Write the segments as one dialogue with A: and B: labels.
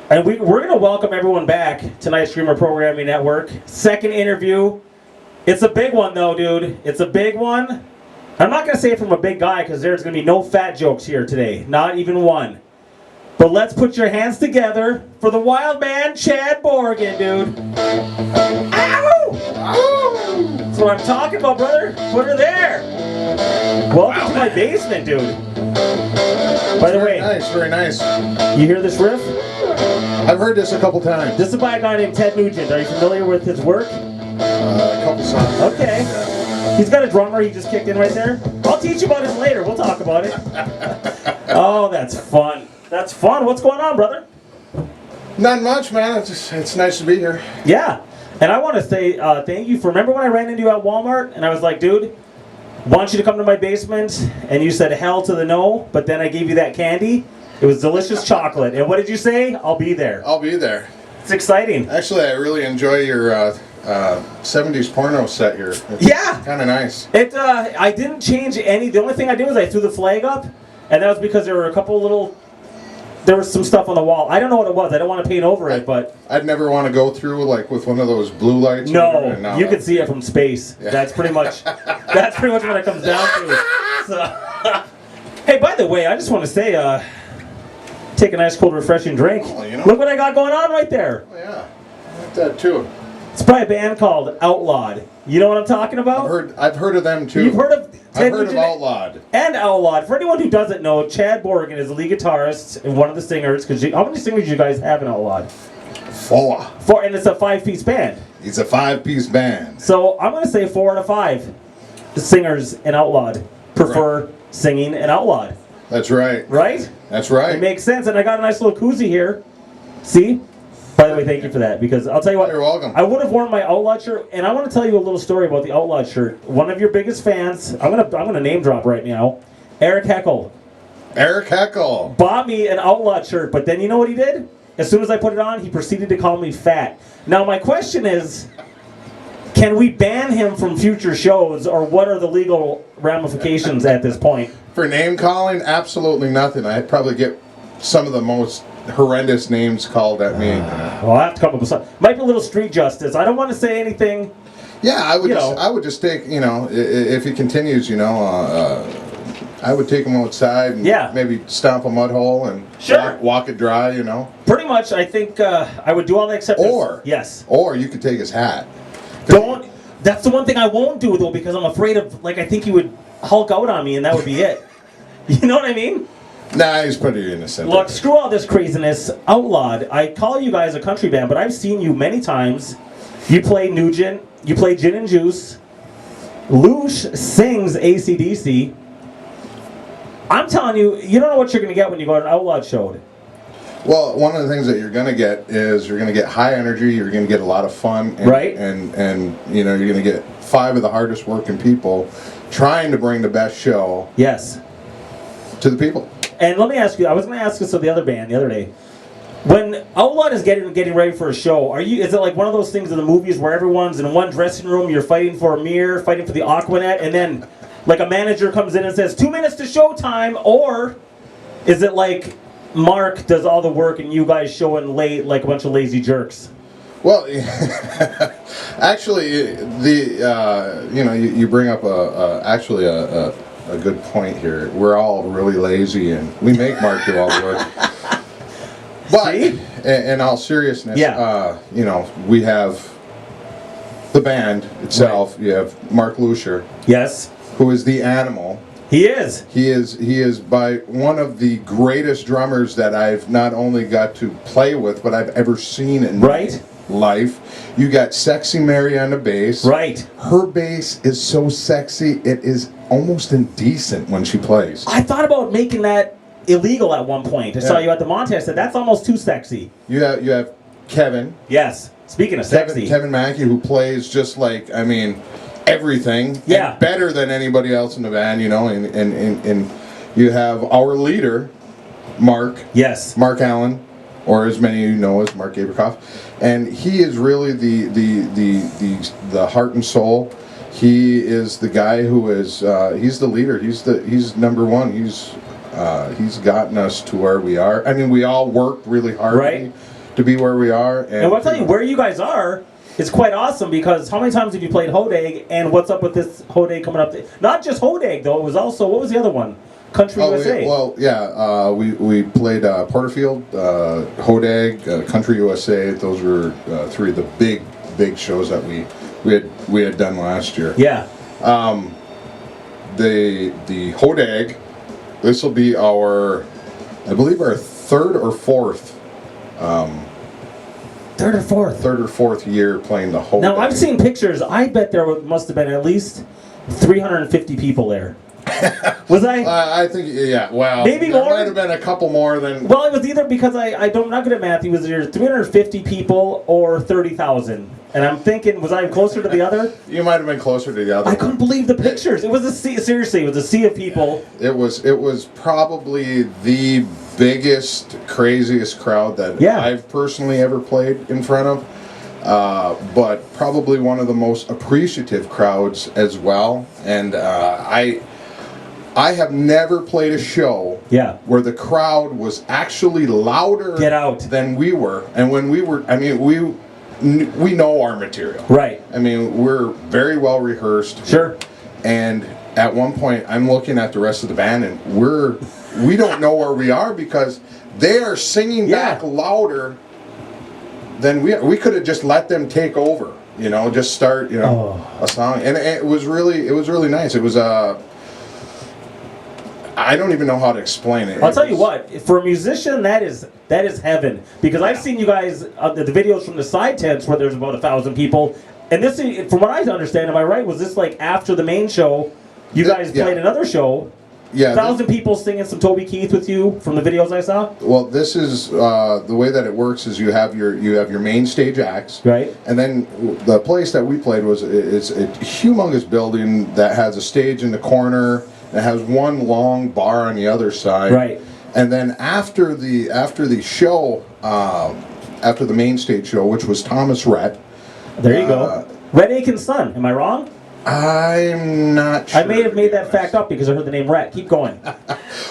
A: And we're going to welcome everyone back to Night Streamer Programming Network. Second interview. It's a big one, though, dude. It's a big one. I'm not going to say it from a big guy because there's going to be no fat jokes here today. Not even one. But let's put your hands together for the Wildman, Chad Borgen, dude. Ow! Ow! That's what I'm talking about, brother. Put her there. Welcome to my basement, dude. By the way,
B: nice, very nice.
A: You hear this riff?
B: I've heard this a couple times.
A: This is by a guy named Ted Nugent. Are you familiar with his work?
B: A couple songs.
A: Okay. Yeah. He's got a drummer he just kicked in right there. I'll teach you about it later. We'll talk about it. Oh, that's fun. That's fun. What's going on, brother?
B: Not much, man. It's nice to be here.
A: Yeah. And I want to say thank you for, remember when I ran into you at Walmart and I was like, dude, want you to come to my basement, and you said hell to the no, but then I gave you that candy. It was delicious chocolate. And what did you say? I'll be there.
B: I'll be there.
A: It's exciting.
B: Actually, I really enjoy your 70s porno set here. It's kind of nice.
A: I didn't change any. The only thing I did was I threw the flag up, and that was because there were a couple little, there was some stuff on the wall. I don't know what it was. I don't want to paint over it, but
B: I'd never want to go through like with one of those blue lights.
A: No, you can see it from space. Yeah. That's pretty much what it comes down to. So, hey, by the way, I just want to say, take a nice cold refreshing drink. Oh, you know. Look what I got going on right there.
B: Oh, yeah, I like that too.
A: It's by a band called OutLaw'd. You know what I'm talking about?
B: I've heard of them too.
A: You've heard of?
B: I've heard of OutLaw'd.
A: And OutLaw'd. For anyone who doesn't know, Chad Borgen is the lead guitarist and one of the singers. How many singers do you guys have in OutLaw'd? Four, and it's a 5-piece band.
B: It's a 5-piece band.
A: So I'm going to say 4 out of 5 singers in OutLaw'd prefer singing in OutLaw'd.
B: That's right.
A: Right?
B: That's right.
A: It makes sense. And I got a nice little koozie here. See? By the way, thank you for that, because I'll tell you what.
B: You're welcome.
A: I would have worn my OutLaw'd shirt, and I want to tell you a little story about the OutLaw'd shirt. One of your biggest fans, I'm gonna name drop right now, Eric Heckel.
B: Eric Heckel
A: bought me an OutLaw'd shirt, but then you know what he did? As soon as I put it on, he proceeded to call me fat. Now my question is, can we ban him from future shows, or what are the legal ramifications at this point?
B: For name calling, absolutely nothing. I'd probably get some of the most horrendous names called at me.
A: Well, I have to come up with something. Might be a little street justice. I don't want to say anything.
B: Yeah, I would just take, if he continues, I would take him outside and maybe stomp a mud hole and walk it dry,
A: Pretty much, I think I would do all that except
B: Or you could take his hat.
A: Don't. That's the one thing I won't do, though, because I'm afraid of, I think he would Hulk out on me and that would be it. You know what I mean?
B: Nah, he's pretty innocent.
A: Look, screw all this craziness. OutLaw'd, I call you guys a country band, but I've seen you many times. You play Nugent, you play Gin and Juice. Lush sings AC/DC. I'm telling you, you don't know what you're going to get when you go to an OutLaw'd show.
B: Well, one of the things that you're going to get is you're going to get high energy, you're going to get a lot of fun. And,
A: right.
B: And you're going to get 5 of the hardest working people trying to bring the best show to the people.
A: And let me ask you, I was going to ask this of the other band the other day. When OutLaw'd is getting ready for a show, is it like one of those things in the movies where everyone's in one dressing room, you're fighting for a mirror, fighting for the Aquanet, and then like a manager comes in and says, 2 minutes to showtime, or is it like Mark does all the work and you guys show in late like a bunch of lazy jerks?
B: Well, actually, you bring up a good point here. We're all really lazy, and we make Mark do all the work. But in all seriousness, we have the band itself. Right. You have Mark Lusher, who is the animal.
A: He is.
B: He is by one of the greatest drummers that I've not only got to play with, but I've ever seen in my life. You got Sexy Mary on the bass.
A: Right.
B: Her bass is so sexy, it is almost indecent when she plays.
A: I thought about making that illegal at one point. I saw you at the Montana. I said, that's almost too sexy.
B: You have Kevin.
A: Yes. Speaking of sexy.
B: Kevin Mackey, who plays just like, everything.
A: Yeah.
B: And better than anybody else in the band, and you have our leader, Mark.
A: Yes.
B: Mark Allen, or as many of you know as Mark Aberkoff. And he is really the heart and soul. He is the guy who is he's the leader. He's number one. He's gotten us to where we are. We all worked really hard.
A: Right.
B: to be where we are.
A: And I'll tell you, where you guys are is quite awesome, because how many times have you played Hodag, and what's up with this Hodag coming up? Not just Hodag, though. It was also, what was the other one? Country USA.
B: We played Porterfield, Hodag, Country USA. Those were three of the big shows that we had done last year.
A: Yeah.
B: The Hodag, this will be our, I believe, our third or fourth year playing the Hodag.
A: Now, I've seen pictures. I bet there must have been at least 350 people there. Was I?
B: I think, yeah, well,
A: maybe
B: there
A: more?
B: might have been a couple more than...
A: Well, it was either because I'm not good at math. It was either 350 people or 30,000. And I'm thinking, was I closer to the other?
B: You might have been closer to the other.
A: I couldn't believe the pictures. It was a sea, seriously, it was a sea of people.
B: It was probably the biggest, craziest crowd that I've personally ever played in front of. But probably one of the most appreciative crowds as well. And I have never played a show where the crowd was actually louder than we were. And when we were, I mean, we know our material.
A: Right.
B: I mean, we're very well rehearsed.
A: Sure.
B: And at one point, I'm looking at the rest of the band, and we don't know where we are, because they are singing back louder than we could have just let them take over. You know, just start a song, and it was really nice. It was I don't even know how to explain it.
A: I'll tell you what, for a musician, that is heaven. Because I've seen you guys, the videos from the side tents where there's about 1,000 people. And this, from what I understand, am I right? Was this like after the main show, you guys played another show?
B: Yeah.
A: 1,000 people singing some Toby Keith with you from the videos I saw?
B: Well, this is, the way that it works is you have your main stage acts.
A: Right.
B: And then the place that we played it's a humongous building that has a stage in the corner. It has one long bar on the other side.
A: Right.
B: And then after the show, after the main stage show, which was Thomas Rhett.
A: There you go. Rhett Aiken's son. Am I wrong?
B: I'm not sure.
A: I may have made that fact up because I heard the name Rhett. Keep going.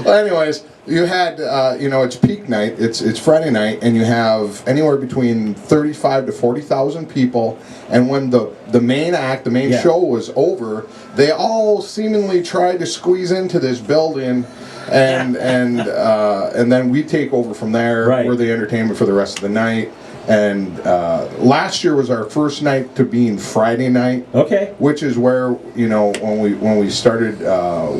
B: Well, anyways, you had, it's peak night. It's Friday night, and you have anywhere between 35 to 40,000 people. And when the main act, the main show was over, they all seemingly tried to squeeze into this building, and then we take over from there.
A: Right.
B: We're the entertainment for the rest of the night. And last year was our first night to being Friday night.
A: Okay.
B: Which is where, when we started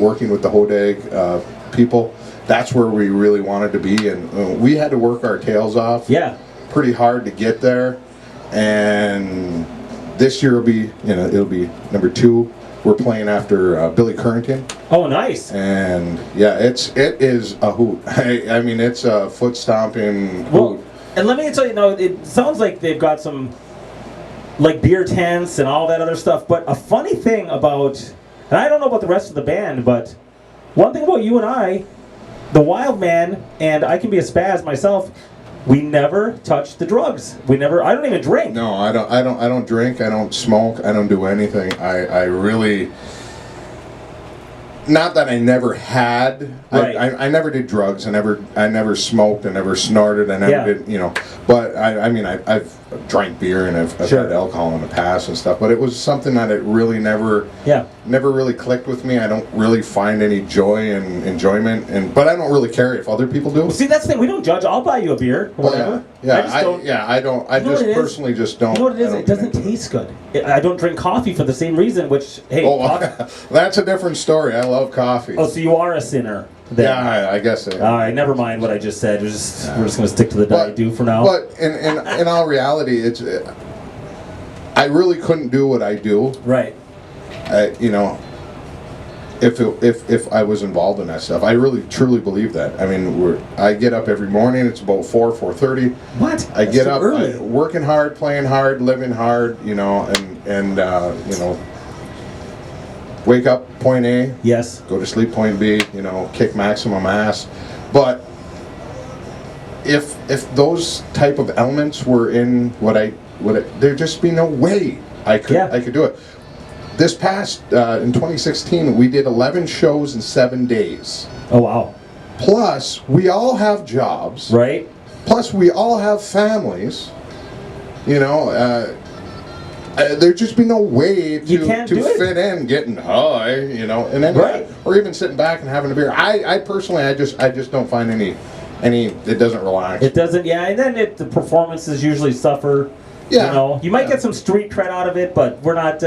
B: working with the Hodag people, that's where we really wanted to be, and we had to work our tails off.
A: Yeah.
B: Pretty hard to get there, and this year it'll be number 2. We're playing after Billy Currington.
A: Oh, nice.
B: And yeah, it is a hoot. I mean, it's a foot stomping hoot.
A: And let me tell you, it sounds like they've got some, like, beer tents and all that other stuff. But a funny thing about, and I don't know about the rest of the band, but one thing about you and I, the Wildman, and I can be a spaz myself, we never touch the drugs. I don't even drink.
B: No, I don't drink. I don't smoke. I don't do anything. I really. Not that I never had.
A: Right.
B: I never did drugs. I never smoked. I never snorted. I never did. But I've drank beer and I've had alcohol in the past and stuff. But it was something that it really never really clicked with me. I don't really find any joy and enjoyment. But I don't really care if other people do.
A: Well, see, that's the thing. We don't judge. I'll buy you a beer. Or whatever.
B: I don't. I just personally just don't.
A: You know what it is? It doesn't taste good. I don't drink coffee for the same reason. Which
B: that's a different story. I love coffee.
A: Oh, so you are a sinner. Then.
B: Yeah, I guess so.
A: All right, never mind what I just said. We're just going to stick to the diet I do for now.
B: But in all reality, I really couldn't do what I do.
A: Right.
B: If I was involved in that stuff, I really truly believe that. I mean, I get up every morning. It's about 4:30.
A: What?
B: I get up, working hard, playing hard, living hard. Wake up, point A.
A: Yes.
B: Go to sleep, point B. Kick maximum ass. But if those type of elements were in there'd just be no way I could do it. This past in 2016, we did 11 shows in 7 days.
A: Oh wow!
B: Plus, we all have jobs,
A: right?
B: Plus, we all have families. You know, there'd just be no way to fit in getting high, you know, and then or even sitting back and having a beer. I personally, I just don't find any. It doesn't relax.
A: It doesn't. Yeah, and then the performances usually suffer.
B: Yeah,
A: you know, you might get some street cred out of it, but we're not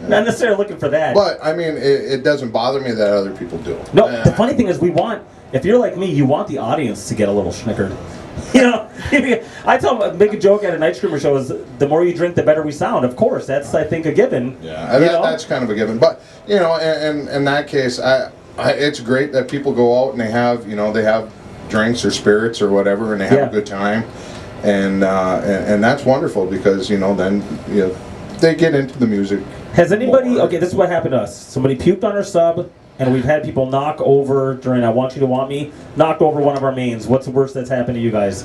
A: necessarily looking for that.
B: But I mean, it doesn't bother me that other people do.
A: No, the funny thing is, if you're like me, you want the audience to get a little schnickered. You know, I make a joke at a Night Screamer show is the more you drink, the better we sound. Of course, that's I think a given.
B: Yeah, that's kind of a given. But you know, in that case, it's great that people go out and they have drinks or spirits or whatever, and they have a good time, and that's wonderful because then they get into the music.
A: Has anybody? Okay, this is what happened to us. Somebody puked on our sub. And we've had people knock over during I Want You to Want Me, knocked over one of our mains. What's the worst that's happened to you guys?